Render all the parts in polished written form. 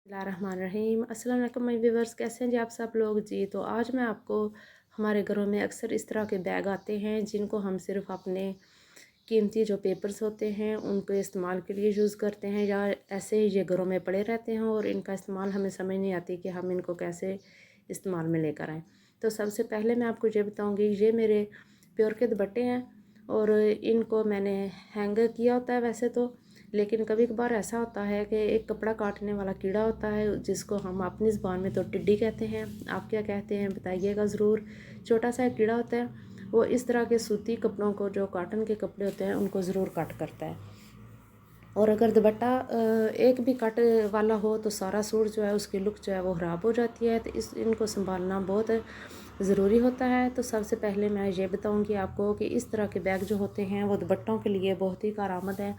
बिस्मिल्लाहिर्रहमानिर्रहीम। अस्सलाम वालेकुम माय व्यूअर्स, कैसे हैं जी आप सब लोग जी। तो आज मैं आपको हमारे घरों में अक्सर इस तरह के बैग आते हैं जिनको हम सिर्फ अपने कीमती जो पेपर्स होते हैं उनको इस्तेमाल के लिए यूज़ करते हैं, या ऐसे ही ये घरों में पड़े रहते हैं और इनका इस्तेमाल हमें समझ नहीं आती कि हम इनको कैसे इस्तेमाल में लेकर आएँ। तो सबसे पहले मैं आपको ये बताऊँगी, ये मेरे प्योर के दुपट्टे हैं और इनको मैंने हैंग किया होता है वैसे तो, लेकिन कभी कभार ऐसा होता है कि एक कपड़ा काटने वाला कीड़ा होता है जिसको हम अपनी ज़बान में तो टिड्डी कहते हैं, आप क्या कहते हैं बताइएगा ज़रूर। छोटा सा एक कीड़ा होता है, वो इस तरह के सूती कपड़ों को, जो कॉटन के कपड़े होते हैं, उनको ज़रूर कट करता है। और अगर दुपट्टा एक भी कट वाला हो तो सारा सूट जो है, उसकी लुक जो है वो ख़राब हो जाती है। तो इनको संभालना बहुत ज़रूरी होता है। तो सबसे पहले मैं ये बताऊंगी आपको कि इस तरह के बैग जो होते हैं वो दुपट्टों के लिए बहुत ही कारआमद है।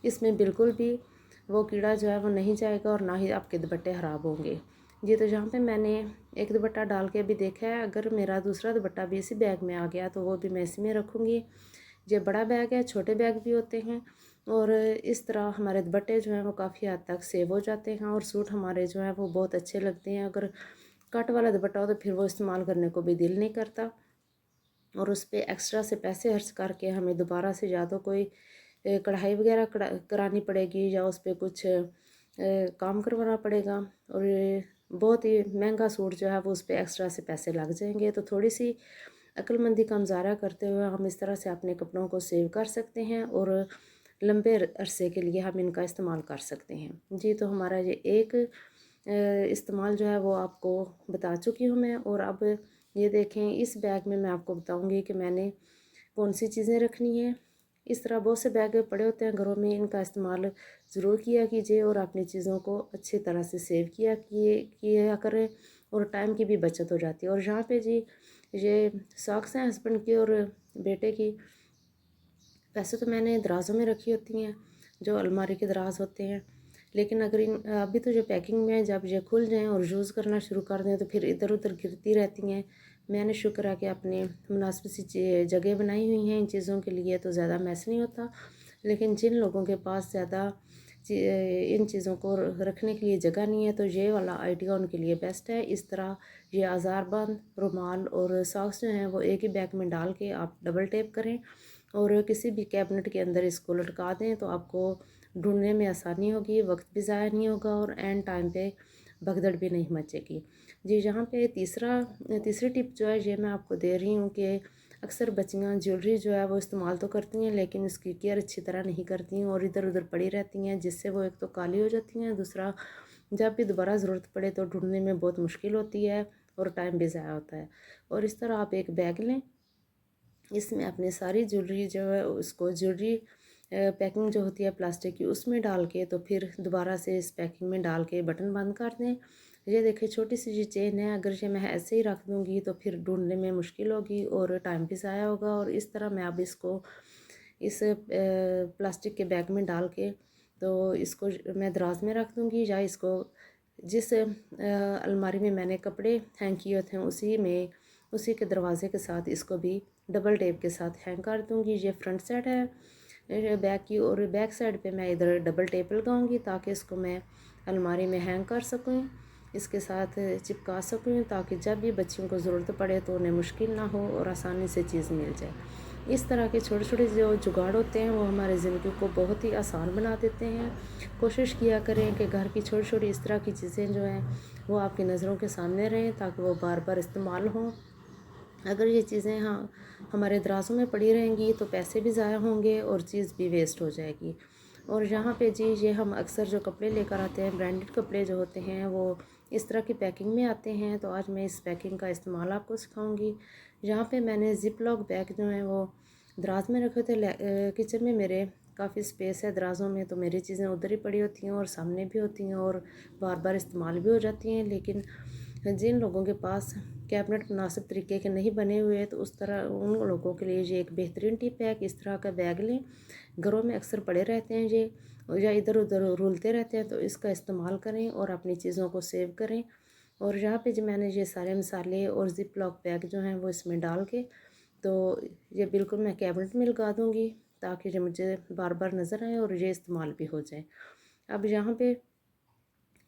इसमें बिल्कुल भी वो कीड़ा जो है वो नहीं जाएगा और ना ही आपके दुपट्टे ख़राब होंगे जी। तो यहाँ पे मैंने एक दुपट्टा डाल के भी देखा है, अगर मेरा दूसरा दुपट्टा भी इसी बैग में आ गया तो वो भी मैं इसी में रखूँगी। ये बड़ा बैग है, छोटे बैग भी होते हैं और इस तरह हमारे दुपट्टे जो हैं वो काफ़ी हद तक सेव हो जाते हैं और सूट हमारे जो हैं वो बहुत अच्छे लगते हैं। अगर कट वाला दुपट्टा हो तो फिर वो इस्तेमाल करने को भी दिल नहीं करता और उस पर एक्स्ट्रा से पैसे खर्च करके हमें दोबारा से या तो कोई कढ़ाई वगैरह करानी पड़ेगी या उस पर कुछ काम करवाना पड़ेगा और बहुत ही महंगा सूट जो है वो उस पर एक्स्ट्रा से पैसे लग जाएंगे। तो थोड़ी सी अक्लमंदी का मुजाहरा करते हुए हम इस तरह से अपने कपड़ों को सेव कर सकते हैं और लंबे अरसे के लिए हम इनका इस्तेमाल कर सकते हैं जी। तो हमारा ये एक इस्तेमाल जो है वो आपको बता चुकी हूँ मैं। और अब ये देखें, इस बैग में मैं आपको बताऊँगी कि मैंने कौन सी चीज़ें रखनी है। इस तरह बहुत से बैग पड़े होते हैं घरों में, इनका इस्तेमाल ज़रूर किया कीजिए और अपनी चीज़ों को अच्छी तरह से सेव किया करें और टाइम की भी बचत हो जाती है। और यहाँ पे जी ये सॉक्स हैं हस्बैंड की और बेटे की। वैसे तो मैंने दराज़ों में रखी होती हैं, जो अलमारी के दराज होते हैं, लेकिन अगर अभी तो जो पैकिंग में है, जब ये खुल जाएँ और यूज़ करना शुरू कर दें तो फिर इधर उधर गिरती रहती हैं। मैंने शुक्र है कि अपने मुनासिब सी जगह बनाई हुई हैं इन चीज़ों के लिए, तो ज़्यादा मैस नहीं होता। लेकिन जिन लोगों के पास ज़्यादा इन चीज़ों को रखने के लिए जगह नहीं है तो ये वाला आइडिया उनके लिए बेस्ट है। इस तरह ये आज़ारबंद, रुमाल और सॉक्स जो हैं वो एक ही बैग में डाल के आप डबल टेप करें और किसी भी कैबिनेट के अंदर इसको लटका दें तो आपको ढूंढने में आसानी होगी, वक्त भी ज़ाया नहीं होगा और एंड टाइम पे भगदड़ भी नहीं मचेगी जी। यहाँ पे तीसरी टिप जो है ये मैं आपको दे रही हूँ कि अक्सर बच्चियाँ ज्वेलरी जो है वो इस्तेमाल तो करती हैं लेकिन उसकी केयर अच्छी तरह नहीं करती हैं और इधर उधर पड़ी रहती हैं, जिससे वो एक तो काली हो जाती हैं, दूसरा जब भी दोबारा ज़रूरत पड़े तो ढूंढने में बहुत मुश्किल होती है और टाइम भी ज़ाया होता है। और इस तरह आप एक बैग लें, इसमें अपनी सारी ज्वेलरी जो है उसको ज्वेलरी पैकिंग जो होती है प्लास्टिक की उसमें डाल के तो फिर दोबारा से इस पैकिंग में डाल के बटन बंद कर दें। ये देखिए छोटी सी जी चेन है, अगर ये मैं ऐसे ही रख दूँगी तो फिर ढूंढने में मुश्किल होगी और टाइम भी ज़ाया होगा। और इस तरह मैं अब इसको इस प्लास्टिक के बैग में डाल के तो इसको मैं दराज में रख दूँगी, या इसको जिस अलमारी में मैंने कपड़े हैंग किए थे उसी के दरवाज़े के साथ इसको भी डबल टेप के साथ हैंग कर दूँगी। ये फ्रंट साइड है बैग की और बैक साइड पे मैं इधर डबल टेप लगाऊँगी ताकि इसको मैं अलमारी में हैंग कर सकूँ, इसके साथ चिपका सकूँ, ताकि जब भी बच्चियों को ज़रूरत पड़े तो उन्हें मुश्किल ना हो और आसानी से चीज़ मिल जाए। इस तरह के छोटे छोटे जो जुगाड़ होते हैं वो हमारी ज़िंदगी को बहुत ही आसान बना देते हैं। कोशिश किया करें कि घर की छोटी छोटी इस तरह की चीज़ें जो हैं वो आपकी नज़रों के सामने रहें ताकि वो बार बार इस्तेमाल हों। अगर ये चीज़ें हमारे दराज़ों में पड़ी रहेंगी तो पैसे भी ज़ाया होंगे और चीज़ भी वेस्ट हो जाएगी। और यहाँ पे जी ये हम अक्सर जो कपड़े लेकर आते हैं, ब्रांडेड कपड़े जो होते हैं वो इस तरह की पैकिंग में आते हैं, तो आज मैं इस पैकिंग का इस्तेमाल आपको सिखाऊंगी। यहाँ पे मैंने ज़िप लॉक बैग जो हैं वो दराज में रखे थे। किचन में मेरे काफ़ी स्पेस है दराज़ों में, तो मेरी चीज़ें उधर ही पड़ी होती हैं और सामने भी होती हैं और बार बार इस्तेमाल भी हो जाती हैं। लेकिन जिन लोगों के पास कैबिनेट मुनासिब तरीके के नहीं बने हुए तो उस तरह उन लोगों के लिए ये एक बेहतरीन टिप है कि इस तरह का बैग लें। घरों में अक्सर पड़े रहते हैं ये, या इधर उधर रुलते रहते हैं, तो इसका इस्तेमाल करें और अपनी चीज़ों को सेव करें। और यहाँ पे जो मैंने ये सारे मसाले और ज़िप लॉक बैग जो हैं वो इसमें डाल के तो ये बिल्कुल मैं कैबिनेट में लगा दूँगी ताकि ये मुझे बार बार नज़र आए और ये इस्तेमाल भी हो जाए। अब यहाँ पे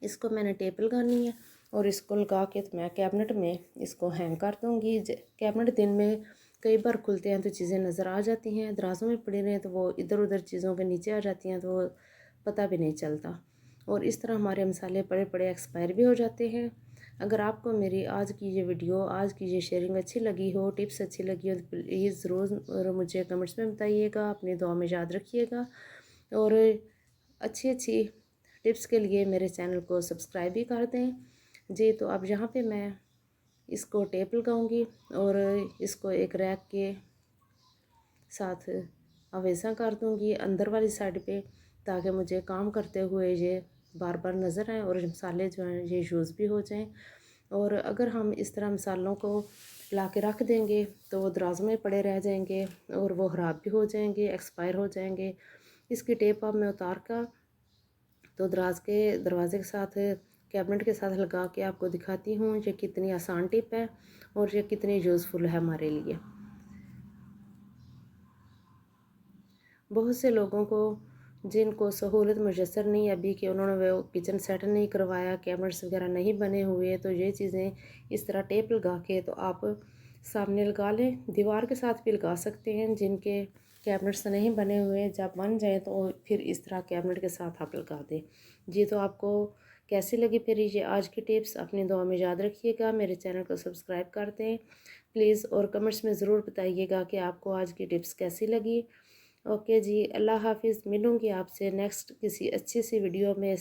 اس کو میں نے ٹیپ لگانی ہے اور اس کو لگا کے تو میں کیبنٹ میں اس کو ہینگ کر دوں گی۔ کیبنٹ دن میں کئی بار کھلتے ہیں تو چیزیں نظر آ جاتی ہیں، درازوں میں پڑی رہیں تو وہ ادھر ادھر چیزوں کے نیچے آ جاتی ہیں تو وہ پتہ بھی نہیں چلتا، اور اس طرح ہمارے مسالے پڑے پڑے ایکسپائر بھی ہو جاتے ہیں۔ اگر آپ کو میری آج کی یہ ویڈیو، آج کی یہ شیئرنگ اچھی لگی ہو، ٹپس اچھی لگی ہو تو پلیز ضرور مجھے کمنٹس میں بتائیے گا، اپنی دعا میں یاد رکھیے گا، اور اچھی اچھی ٹپس کے لیے میرے چینل کو سبسکرائب بھی کر دیں جی۔ تو اب یہاں پہ میں اس کو ٹیپ لگاؤں گی اور اس کو ایک ریک کے ساتھ آویزاں کر دوں گی اندر والی سائڈ پہ، تاکہ مجھے کام کرتے ہوئے یہ بار بار نظر آئیں اور مسالے جو ہیں یہ یوز بھی ہو جائیں۔ اور اگر ہم اس طرح مسالوں کو لا کے رکھ دیں گے تو وہ درازوں میں پڑے رہ جائیں گے اور وہ خراب بھی ہو جائیں گے، ایکسپائر ہو جائیں گے۔ اس کی ٹیپ اب میں اتار کر تو دروازے کے ساتھ کیبنٹ کے ساتھ لگا کے آپ کو دکھاتی ہوں یہ کتنی آسان ٹپ ہے اور یہ کتنی یوزفل ہے ہمارے لیے۔ بہت سے لوگوں کو جن کو سہولت میسر نہیں ابھی کہ انہوں نے وہ کچن سیٹ نہیں کروایا، کیبنٹس وغیرہ نہیں بنے ہوئے، تو یہ چیزیں اس طرح ٹیپ لگا کے تو آپ سامنے لگا لیں، دیوار کے ساتھ بھی لگا سکتے ہیں۔ جن کے کیبنٹس نہیں بنے ہوئے جب بن جائیں تو پھر اس طرح کیبنٹ کے ساتھ آپ لگا دیں جی۔ تو آپ کو کیسی لگی پھر یہ آج کی ٹپس؟ اپنی دعا میں یاد رکھیے گا، میرے چینل کو سبسکرائب کر دیں پلیز، اور کمنٹس میں ضرور بتائیے گا کہ آپ کو آج کی ٹپس کیسی لگی۔ اوکے جی، اللہ حافظ۔ ملوں گی آپ سے نیکسٹ کسی اچھی سی ویڈیو میں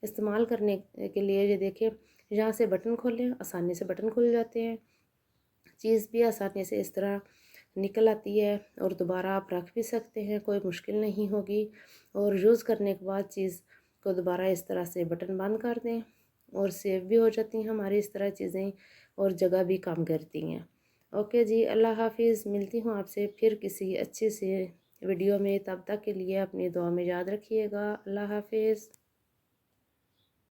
استعمال کرنے کے لیے۔ یہ دیکھیں یہاں سے بٹن کھولیں، آسانی سے بٹن کھل جاتے ہیں، چیز بھی آسانی سے اس طرح نکل آتی ہے اور دوبارہ آپ رکھ بھی سکتے ہیں، کوئی مشکل نہیں ہوگی۔ اور یوز کرنے کے بعد چیز کو دوبارہ اس طرح سے بٹن بند کر دیں اور سیو بھی ہو جاتی ہیں ہماری اس طرح چیزیں، اور جگہ بھی کم کرتی ہیں۔ اوکے جی، اللہ حافظ۔ ملتی ہوں آپ سے پھر کسی اچھی سی ویڈیو میں، تب تک کے لیے اپنی دعا میں یاد رکھیے گا۔ اللہ حافظ۔